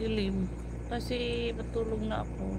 dilim. Kasi matulog na ako.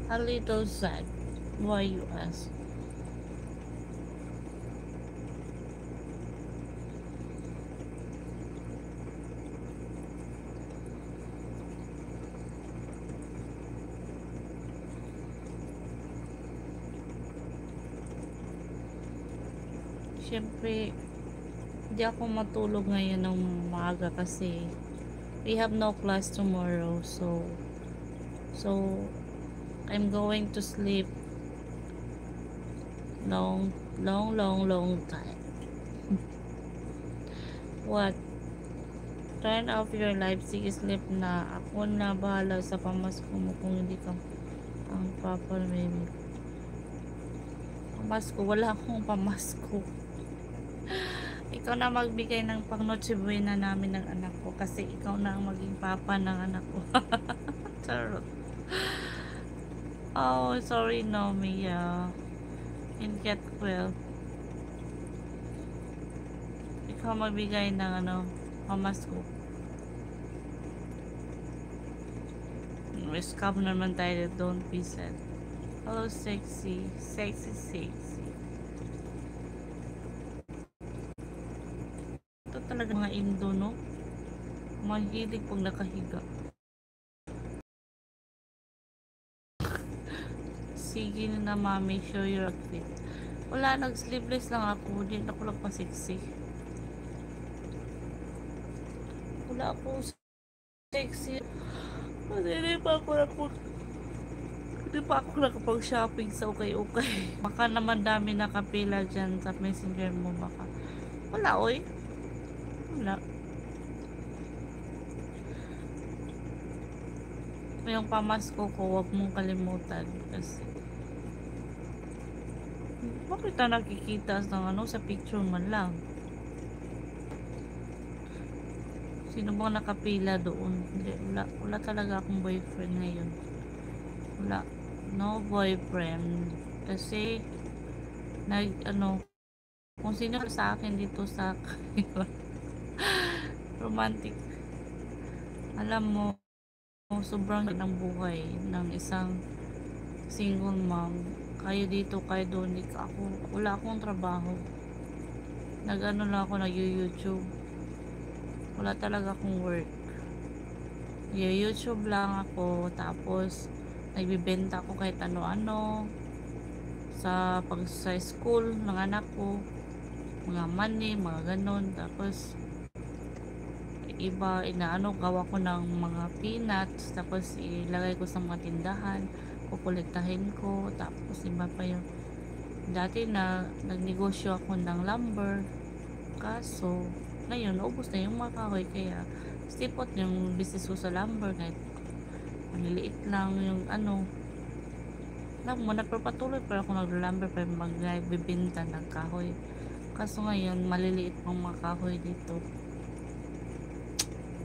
A little sad. Why you ask? Siyempre, hindi ako matulog ngayon ng maaga kasi we have no class tomorrow. So I'm going to sleep long time. What? Turn off your live. Sige, sleep na. Ako na bahala sa pamasko mo kung hindi ka ang papa baby. Pamasko, wala akong pamasko. Ikaw na magbigay ng pang Noche Buena namin ng anak ko kasi ikaw na ang maging papa ng anak ko. Charot. Oh, sorry no, Mia. And get well. Ikaw magbigay ng pamasko. Scam naman tayo, don't be sad. Hello, sexy. Sexy. Ito talaga mga Indo, no? Mahilig pag nakahiga. Sige na mami, show your outfit. Wala, nag-sleeveless lang ako. Hindi ako lang pa sexy. Wala ako sexy. Hindi pa ako nakapag-shopping sa ukay-ukay. Baka naman dami nakapila dyan sa messenger mo baka. Wala, oy. Wala. Yung pamasko ko, huwag mong kalimutan. Kasi bakit na nakikita ng sa picture man lang? Sino bang nakapila doon? Hindi, wala talaga akong boyfriend ngayon. Wala. No boyfriend. Kasi kung sino sa akin dito sa romantic. Alam mo, sobrang ng buhay ng isang single mom. Kayo dito, kayo doon. Wala akong trabaho. Lang ako, nag-YouTube. Wala talaga akong work. YouTube lang ako. Tapos, nagbibenta ako kahit ano-ano. Sa school ng anak ko. Mga money, mga ganon. Tapos, iba, gawa ko ng mga peanuts. Tapos, ilagay ko sa mga tindahan. Kukolektahin ko. Tapos, iba pa yung dati na nagnegosyo ako ng lumber. Kaso, ngayon, naubos na yung mga kahoy. Kaya, stipot yung business ko sa lumber. Kahit, maliliit lang yung alam mo, nagpapatuloy pa ako nag-lumber pa magbibenta ng kahoy. Kaso ngayon, maliliit pang mga kahoy dito.